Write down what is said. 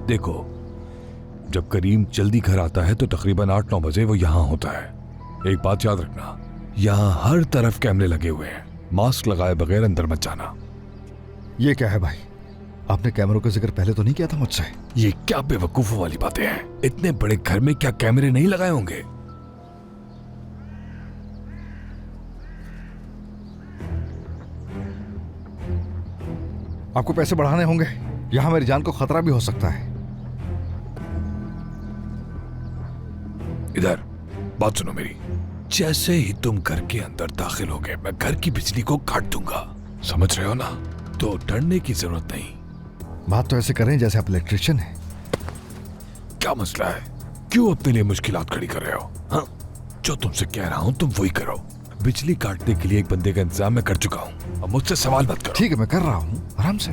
देखो, जब करीम जल्दी घर आता है तो तकरीबन 8-9 बजे वो यहाँ होता है। एक बात याद रखना, यहाँ हर तरफ कैमरे लगे हुए हैं। मास्क लगाए बगैर अंदर मत जाना। ये क्या है भाई, आपने कैमरों का जिक्र पहले तो नहीं किया था मुझसे। ये क्या बेवकूफों वाली बातें हैं? इतने बड़े घर में क्या कैमरे नहीं लगाए होंगे? आपको पैसे बढ़ाने होंगे, यहाँ मेरी जान को खतरा भी हो सकता है। इधर बात सुनो मेरी। जैसे ही तुम घर के अंदर दाखिल होगे मैं घर की बिजली को काट दूंगा, समझ रहे हो ना? तो डरने की जरूरत नहीं। बात तो ऐसे करें जैसे आप इलेक्ट्रिशियन हैं। क्या मसला है? क्यों अपने लिए मुश्किलात खड़ी कर रहे हो? हाँ, जो तुमसे कह रहा हूँ तुम वही करो। बिजली काटने के लिए एक बंदे का इंतजाम मैं कर चुका हूँ, अब मुझसे सवाल मत करो। ठीक है, मैं कर रहा हूँ, आराम से।